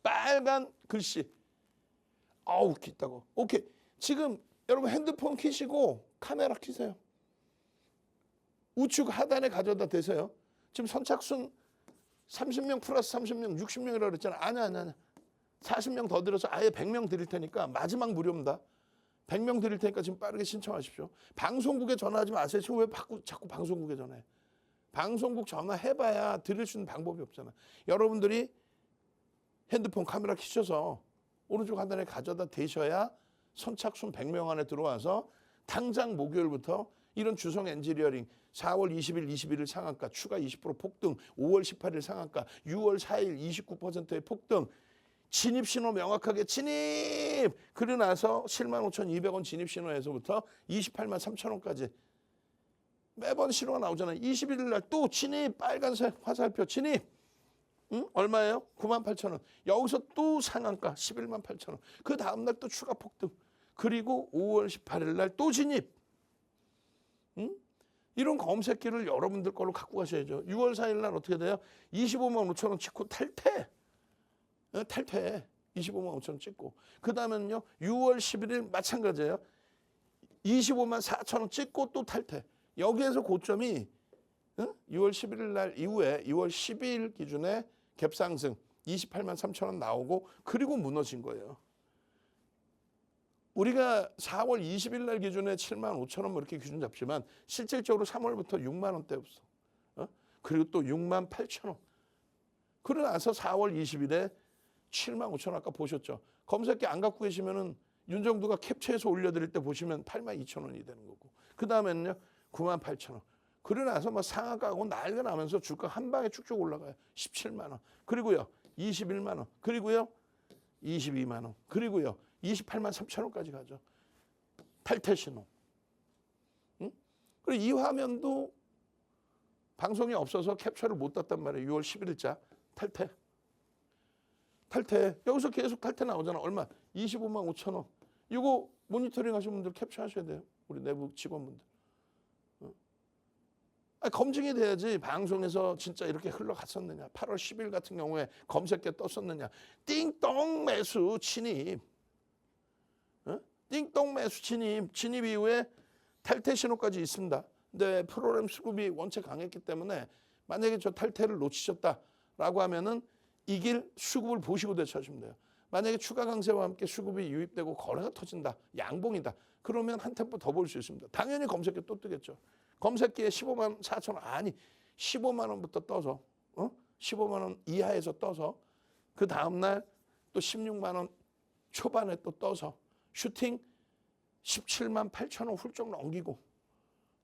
빨간 글씨 아우 깊다고. 오케이 지금 여러분 핸드폰 켜시고 카메라 켜세요. 우측 하단에 가져다 대세요. 지금 선착순 30명 플러스 30명 60명이라고 그랬잖아. 아니야 40명 더 들어서 아예 100명 드릴 테니까 마지막 무료입니다. 100명 드릴 테니까 지금 빠르게 신청하십시오. 방송국에 전화하지 마세요. 지금 왜 자꾸 방송국에 전화해. 방송국 전화해봐야 드릴 수 있는 방법이 없잖아. 여러분들이 핸드폰 카메라 켜셔서 오른쪽 하단에 가져다 대셔야 선착순 100명 안에 들어와서 당장 목요일부터 이런 주성 엔지니어링 4월 20일, 21일 상한가 추가 20% 폭등, 5월 18일 상한가, 6월 4일 29%의 폭등, 진입 신호 명확하게 진입! 그러고 나서 75,200원 진입 신호에서부터 28만 3천 원까지 매번 신호가 나오잖아요. 21일 날 또 진입! 빨간색 화살표 진입! 얼마예요? 9만 8천 원. 여기서 또 상한가 11만 8천 원. 그 다음날 또 추가 폭등. 그리고 5월 18일 날 또 진입! 이런 검색기를 여러분들 걸로 갖고 가셔야죠. 6월 4일 날 어떻게 돼요? 25만 5천 원 찍고 탈퇴. 탈퇴. 25만 5천 원 찍고. 그 다음에는요. 6월 11일 마찬가지예요. 25만 4천 원 찍고 또 탈퇴. 여기에서 고점이 6월 11일 날 이후에 6월 12일 기준에 갭상승 28만 3천 원 나오고 그리고 무너진 거예요. 우리가 4월 20일 날 기준에 7만 5천 원 뭐 이렇게 기준 잡지만 실질적으로 3월부터 6만 원대 없어. 그리고 또 6만 8천 원. 그러고 나서 4월 20일에 75,000원 아까 보셨죠. 검색기 안 갖고 계시면은 윤정두가 캡처해서 올려드릴 때 보시면 82,000원이 되는 거고. 그 다음에는요 98,000원. 그러고 나서 막 상한가하고 난리가 나면서 주가 한 방에 쭉쭉 올라가요. 17만 원. 그리고요 21만 원. 그리고요 22만 원. 그리고요 28만 3천 원까지 가죠. 탈퇴 신호. 응? 그리고 이 화면도 방송이 없어서 캡처를 못 땄단 말이에요. 6월 11일자 탈퇴. 탈퇴. 여기서 계속 탈퇴 나오잖아. 얼마? 25만 5천 원. 이거 모니터링 하시는 분들 캡처하셔야 돼요. 우리 내부 직원분들. 검증이 돼야지 방송에서 진짜 이렇게 흘러갔었느냐. 8월 10일 같은 경우에 검색계 떴었느냐. 띵동 매수 진입. 띵동 매수 진입 이후에 탈퇴 신호까지 있습니다. 근데 프로그램 수급이 원체 강했기 때문에 만약에 저 탈퇴를 놓치셨다라고 하면은 이 길 수급을 보시고 대처하시면 돼요. 만약에 추가 강세와 함께 수급이 유입되고 거래가 터진다. 양봉이다. 그러면 한 템포 더 볼 수 있습니다. 당연히 검색기 또 뜨겠죠. 검색기에 15만 4천 원 아니 15만 원부터 떠서 15만 원 이하에서 떠서 그 다음날 또 16만 원 초반에 또 떠서 슈팅 17만 8천 원 훌쩍 넘기고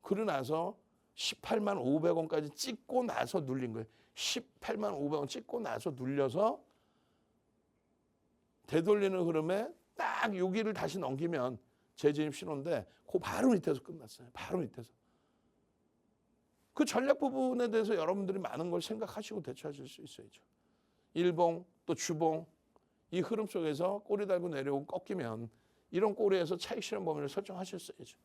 그러고 나서 18만 500원까지 찍고 나서 눌린 거예요. 18만 500원 찍고 나서 눌려서 되돌리는 흐름에 딱 여기를 다시 넘기면 재진입 신호인데 그 바로 밑에서 끝났어요. 바로 밑에서. 그 전략 부분에 대해서 여러분들이 많은 걸 생각하시고 대처하실 수 있어야죠. 일봉 또 주봉 이 흐름 속에서 꼬리 달고 내려오고 꺾이면 이런 꼬리에서 차익 실현 범위를 설정하셨어야죠.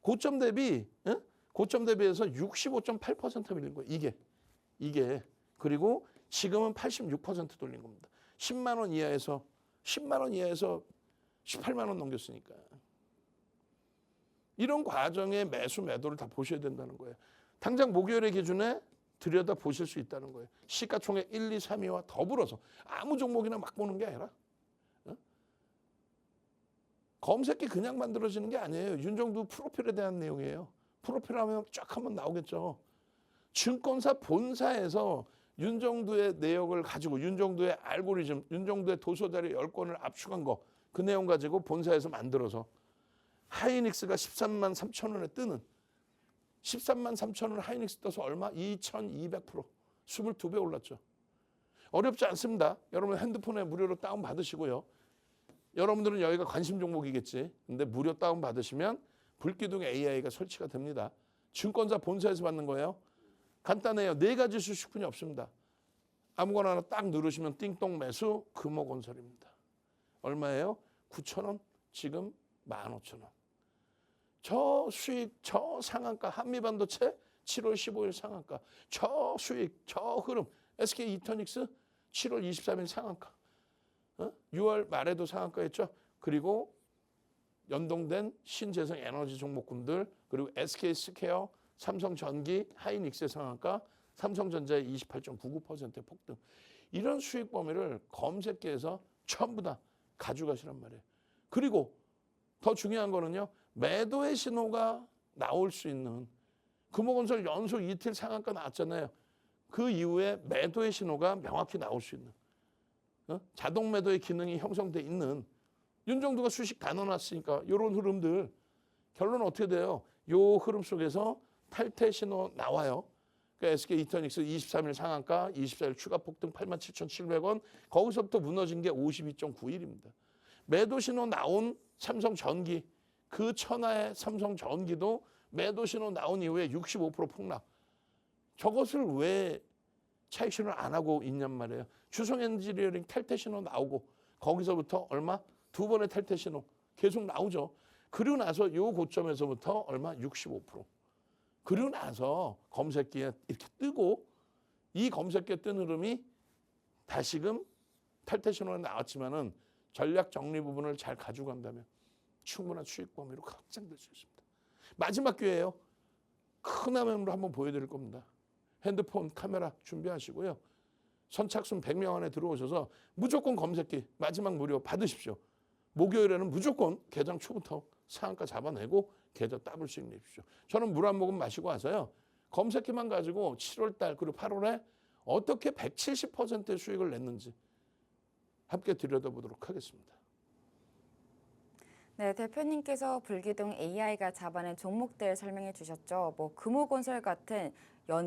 고점 대비해서 65.8% 밀린 거예요. 이게 그리고 지금은 86% 돌린 겁니다. 10만 원 이하에서 18만 원 넘겼으니까. 이런 과정의 매수 매도를 다 보셔야 된다는 거예요. 당장 목요일의 기준에 들여다 보실 수 있다는 거예요. 시가총액 1, 2, 3위와 더불어서 아무 종목이나 막 보는 게 아니라 검색기 그냥 만들어지는 게 아니에요. 윤정두 프로필에 대한 내용이에요. 프로필 하면 쫙 한번 나오겠죠. 증권사 본사에서 윤정두의 내역을 가지고 윤정두의 알고리즘, 윤정두의 도서자료 10권을 압축한 거 그 내용 가지고 본사에서 만들어서 하이닉스가 13만 3천 원에 뜨는 13만 3천 원 하이닉스 떠서 얼마? 2200% 22배 올랐죠. 어렵지 않습니다. 여러분 핸드폰에 무료로 다운 받으시고요. 여러분들은 여기가 관심 종목이겠지. 근데 무료 다운 받으시면 불기둥 AI가 설치가 됩니다. 증권사 본사에서 받는 거예요. 간단해요. 4가지 수식분이 없습니다. 아무거나 하나 딱 누르시면 띵동 매수 금호건설입니다. 얼마예요? 9,000원? 지금 15,000원. 저 수익, 저 상한가 한미반도체 7월 15일 상한가. 저 수익, 저 흐름 SK 이터닉스 7월 23일 상한가. 6월 말에도 상한가였죠. 그리고 연동된 신재생 에너지 종목군들 그리고 SK 스퀘어, 삼성전기, 하이닉스의 상한가, 삼성전자의 28.99%의 폭등. 이런 수익 범위를 검색기에서 전부 다 가져가시란 말이에요. 그리고 더 중요한 거는요. 매도의 신호가 나올 수 있는 금호건설 연속 이틀 상한가 나왔잖아요. 그 이후에 매도의 신호가 명확히 나올 수 있는 자동 매도의 기능이 형성돼 있는 윤정두가 수식 다 넣어놨으니까 이런 흐름들 결론은 어떻게 돼요? 요 흐름 속에서 탈퇴 신호 나와요. 그러니까 SK 이터닉스 23일 상한가, 24일 추가 폭등 87,700원. 거기서부터 무너진 게 52.91입니다. 매도 신호 나온 삼성전기, 그 천하의 삼성전기도 매도 신호 나온 이후에 65% 폭락. 저것을 왜 차익 신호를 안 하고 있냔 말이에요. 주성엔지니어링 탈퇴 신호 나오고 거기서부터 얼마? 2번의 탈퇴 신호 계속 나오죠. 그리고 나서 요 고점에서부터 얼마? 65%. 그리고 나서 검색기에 이렇게 뜨고 이 검색기에 뜬 흐름이 다시금 탈퇴 신호가 나왔지만은 전략 정리 부분을 잘 가져간다면 충분한 수익 범위로 확장될 수 있습니다. 마지막 기회예요. 큰 화면으로 한번 보여드릴 겁니다. 핸드폰 카메라 준비하시고요. 선착순 100명 안에 들어오셔서 무조건 검색기 마지막 무료 받으십시오. 목요일에는 무조건 개장 초부터 상한가 잡아내고 계좌 더블 수익 내십시오. 저는 물 한 모금 마시고 와서요. 검색기만 가지고 7월달 그리고 8월에 어떻게 170%의 수익을 냈는지 함께 들여다보도록 하겠습니다. 네, 대표님께서 불기둥 AI가 잡아낸 종목들 설명해 주셨죠. 뭐 금호건설 같은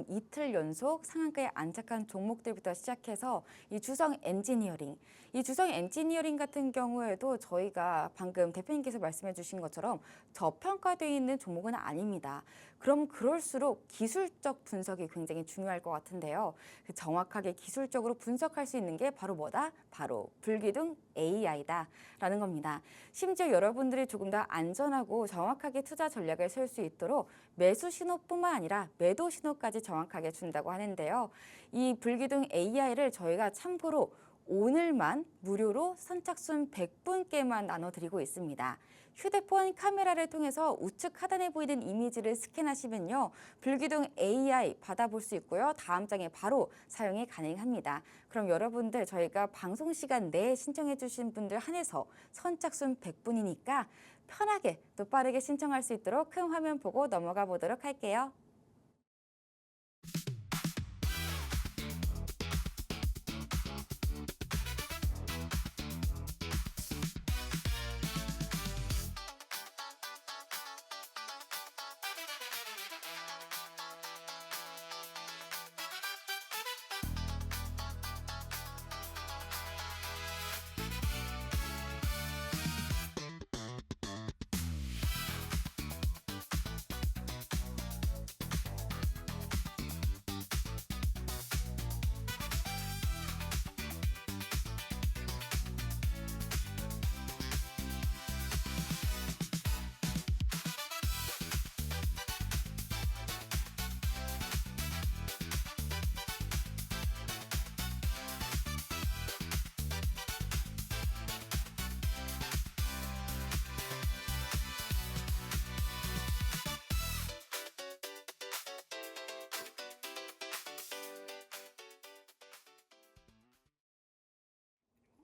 이틀 연속 상한가에 안착한 종목들부터 시작해서 이 주성 엔지니어링, 이 주성 엔지니어링 같은 경우에도 저희가 방금 대표님께서 말씀해 주신 것처럼 저평가되어 있는 종목은 아닙니다. 그럼 그럴수록 기술적 분석이 굉장히 중요할 것 같은데요. 그 정확하게 기술적으로 분석할 수 있는 게 바로 뭐다? 바로 불기둥 AI다라는 겁니다. 심지어 여러분들이 조금 더 안전하고 정확하게 투자 전략을 세울 수 있도록 매수 신호뿐만 아니라 매도 신호까지 정확하게 준다고 하는데요. 이 불기둥 AI를 저희가 참고로 오늘만 무료로 선착순 100분께만 나눠드리고 있습니다. 휴대폰 카메라를 통해서 우측 하단에 보이는 이미지를 스캔하시면요. 불기둥 AI 받아볼 수 있고요. 다음 장에 바로 사용이 가능합니다. 그럼 여러분들 저희가 방송 시간 내에 신청해 주신 분들 한해서 선착순 100분이니까 편하게 또 빠르게 신청할 수 있도록 큰 화면 보고 넘어가 보도록 할게요.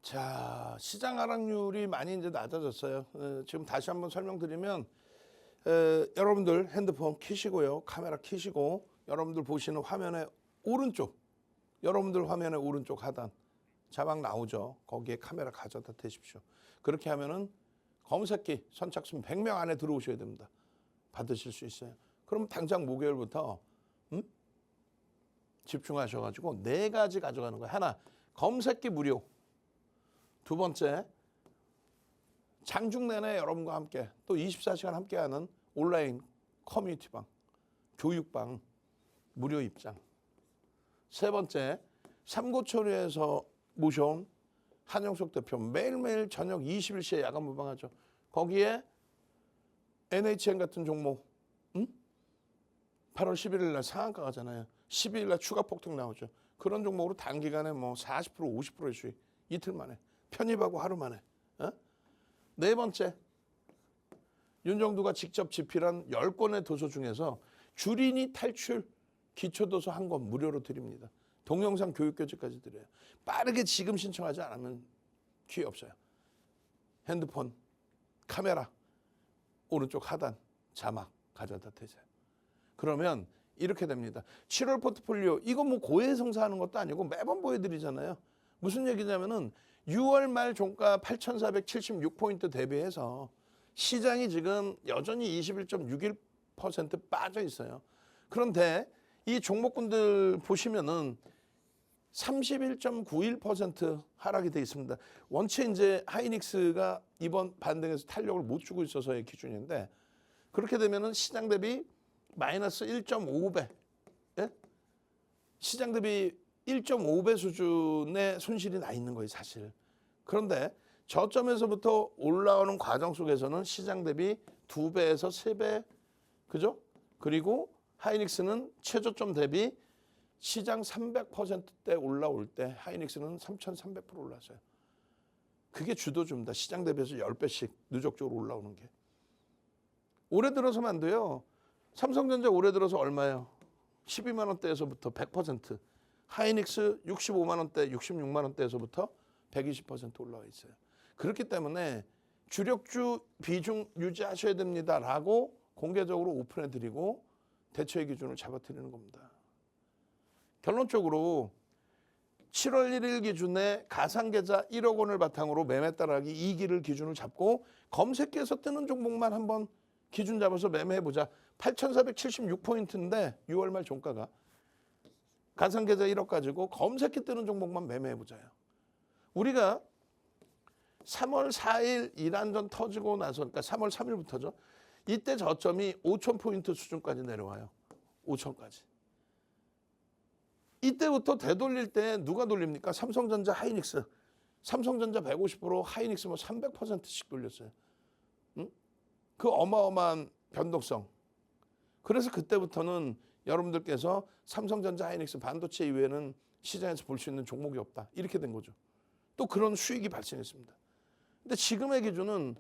자, 시장 하락률이 많이 이제 낮아졌어요. 지금 다시 한번 설명드리면 여러분들 핸드폰 켜시고요. 카메라 켜시고 여러분들 보시는 화면의 오른쪽, 여러분들 화면의 오른쪽 하단 자막 나오죠. 거기에 카메라 가져다 대십시오. 그렇게 하면은 검색기 선착순 100명 안에 들어오셔야 됩니다. 받으실 수 있어요. 그럼 당장 목요일부터 집중하셔가지고 4가지 가져가는 거예요. 하나, 검색기 무료. 두 번째, 장중 내내 여러분과 함께 또 24시간 함께하는 온라인 커뮤니티방, 교육방 무료 입장. 세 번째, 삼고초려에서 모셔온 한영석 대표 매일매일 저녁 21시에 야간 무방하죠. 거기에 NHN 같은 종목 8월 11일 날 상한가 가잖아요. 12일 날 추가 폭등 나오죠. 그런 종목으로 단기간에 뭐 40%, 50%의 수익 이틀 만에 편입하고 하루 만에. 네 번째, 윤정두가 직접 집필한 10권의 도서 중에서 주린이 탈출 기초도서 한 권 무료로 드립니다. 동영상 교육교재까지 드려요. 빠르게 지금 신청하지 않으면 기회 없어요. 핸드폰, 카메라, 오른쪽 하단, 자막 가져다 대세요. 그러면 이렇게 됩니다. 7월 포트폴리오, 이거 뭐 고해성사하는 것도 아니고 매번 보여드리잖아요. 무슨 얘기냐면은 6월 말 종가 8,476포인트 대비해서 시장이 지금 여전히 21.61% 빠져 있어요. 그런데 이 종목군들 보시면은 31.91% 하락이 돼 있습니다. 원체 이제 하이닉스가 이번 반등에서 탄력을 못 주고 있어서의 기준인데 그렇게 되면은 시장 대비 마이너스 1.5배, 예? 시장 대비 1.5배 수준의 손실이 나 있는 거예요, 사실. 그런데 저점에서부터 올라오는 과정 속에서는 시장 대비 2배에서 3배, 그죠? 그리고 하이닉스는 최저점 대비 시장 300%대 올라올 때 하이닉스는 3,300% 올랐어요. 그게 주도주입니다. 시장 대비해서 10배씩 누적적으로 올라오는 게. 올해 들어서만 안 돼요. 삼성전자 올해 들어서 얼마예요? 12만 원대에서부터 100%. 하이닉스 65만 원대, 66만 원대에서부터 120% 올라와 있어요. 그렇기 때문에 주력주 비중 유지하셔야 됩니다라고 공개적으로 오픈해드리고 대처의 기준을 잡아드리는 겁니다. 결론적으로 7월 1일 기준에 가상계좌 1억 원을 바탕으로 매매 따라하기 2기를 기준을 잡고 검색기에서 뜨는 종목만 한번 기준 잡아서 매매해보자. 8,476포인트인데 6월 말 종가가 가상계좌 1억 가지고 검색기 뜨는 종목만 매매해보자요. 우리가 3월 4일 이란전 터지고 나서 그러니까 3월 3일부터죠. 이때 저점이 5,000포인트 수준까지 내려와요. 5,000까지. 이때부터 되돌릴 때 누가 돌립니까? 삼성전자, 하이닉스. 삼성전자 150%, 하이닉스 뭐 300%씩 돌렸어요. 응? 그 어마어마한 변동성. 그래서 그때부터는 여러분들께서 삼성전자, 하이닉스, 반도체 이외에는 시장에서 볼 수 있는 종목이 없다. 이렇게 된 거죠. 또 그런 수익이 발생했습니다. 근데 지금의 기준은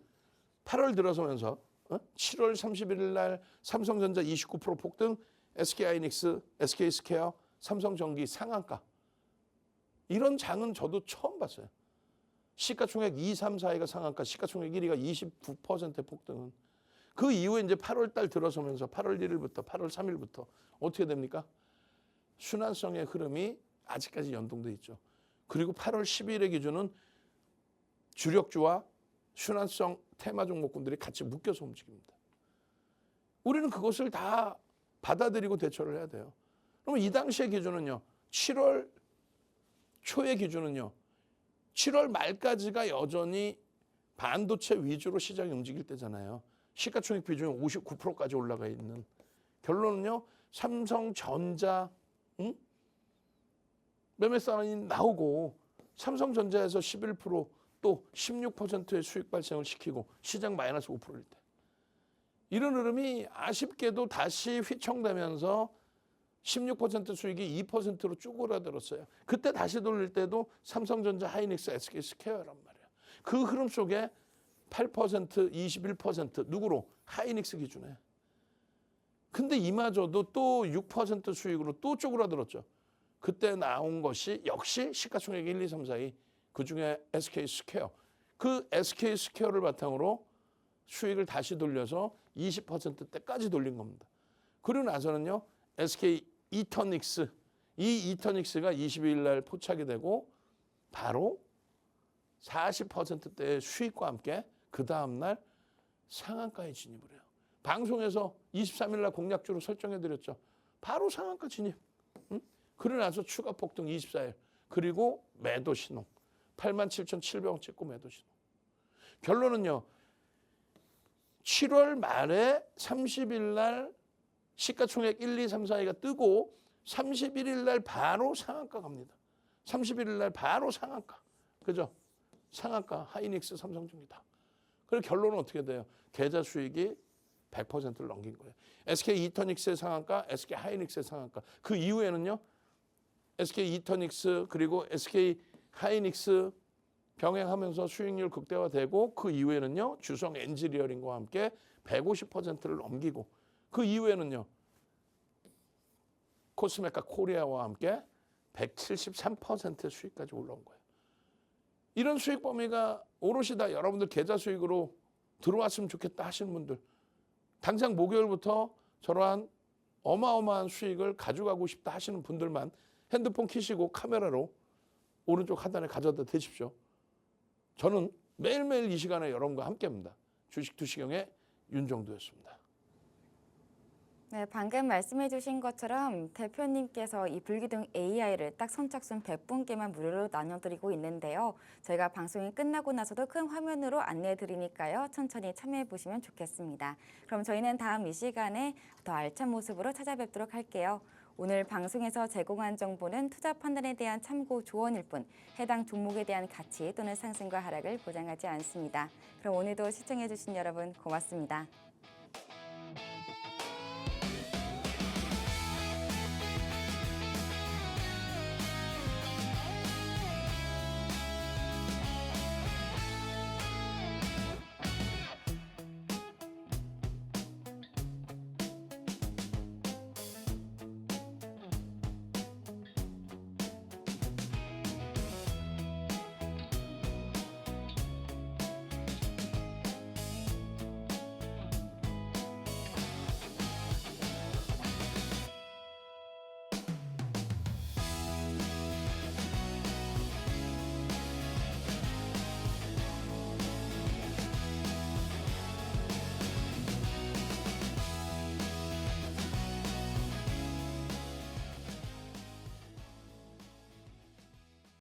8월 들어서면서 7월 31일 날 삼성전자 29% 폭등, SK하이닉스, SK스퀘어, 삼성전기 상한가. 이런 장은 저도 처음 봤어요. 시가총액 2, 3, 4위가 상한가, 시가총액 1위가 29% 폭등은. 그 이후에 이제 8월 달 들어서면서 8월 1일부터 8월 3일부터 어떻게 됩니까? 순환성의 흐름이 아직까지 연동돼 있죠. 그리고 8월 10일의 기준은 주력주와 순환성 테마 종목군들이 같이 묶여서 움직입니다. 우리는 그것을 다 받아들이고 대처를 해야 돼요. 그러면 이 당시의 기준은요. 7월 초의 기준은요. 7월 말까지가 여전히 반도체 위주로 시장이 움직일 때잖아요. 시가총액 비중이 59%까지 올라가 있는. 결론은요. 삼성전자 매매 사인이 나오고 삼성전자에서 11% 또 16%의 수익 발생을 시키고 시장 마이너스 5%일 때. 이런 흐름이 아쉽게도 다시 휘청되면서 16% 수익이 2%로 쪼그라들었어요. 그때 다시 돌릴 때도 삼성전자, 하이닉스, SK스퀘어란 말이에요. 그 흐름 속에 8%, 21% 누구로? 하이닉스 기준에. 근데 이마저도 또 6% 수익으로 또 쪼그라들었죠. 그때 나온 것이 역시 시가총액 1, 2, 3, 4위 그중에 SK스퀘어. 그 SK스퀘어를 바탕으로 수익을 다시 돌려서 20%대까지 돌린 겁니다. 그리고 나서는요. SK 이터닉스. 이 이터닉스가 22일 날 포착이 되고 바로 40%대의 수익과 함께 그 다음 날 상한가에 진입을 해요. 방송에서 23일 날 공략주로 설정해 드렸죠. 바로 상한가 진입. 그러고 나서 추가 폭등 24일. 그리고 매도 신호. 87,700원 찍고 매도 신호. 결론은요. 7월 말에 30일 날 시가총액 1, 2, 3, 4위가 뜨고 31일 날 바로 상한가 갑니다. 31일 날 바로 상한가. 그죠? 상한가, 하이닉스, 삼성전기다. 그리고 결론은 어떻게 돼요? 계좌 수익이 100%를 넘긴 거예요. SK 이터닉스의 상한가, SK 하이닉스의 상한가. 그 이후에는요. SK 이터닉스 그리고 SK 하이닉스 병행하면서 수익률 극대화되고 그 이후에는요. 주성 엔지니어링과 함께 150%를 넘기고 그 이후에는요. 코스메카 코리아와 함께 173%의 수익까지 올라온 거예요. 이런 수익 범위가 오롯이 다 여러분들 계좌 수익으로 들어왔으면 좋겠다 하시는 분들 당장 목요일부터 저러한 어마어마한 수익을 가져가고 싶다 하시는 분들만 핸드폰 켜시고 카메라로 오른쪽 하단에 가져다 대십시오. 저는 매일매일 이 시간에 여러분과 함께합니다. 주식 투시경의 윤정두였습니다. 네, 방금 말씀해 주신 것처럼 대표님께서 이 불기둥 AI를 딱 선착순 100분께만 무료로 나눠드리고 있는데요. 저희가 방송이 끝나고 나서도 큰 화면으로 안내해 드리니까요. 천천히 참여해 보시면 좋겠습니다. 그럼 저희는 다음 이 시간에 더 알찬 모습으로 찾아뵙도록 할게요. 오늘 방송에서 제공한 정보는 투자 판단에 대한 참고 조언일 뿐 해당 종목에 대한 가치 또는 상승과 하락을 보장하지 않습니다. 그럼 오늘도 시청해 주신 여러분 고맙습니다.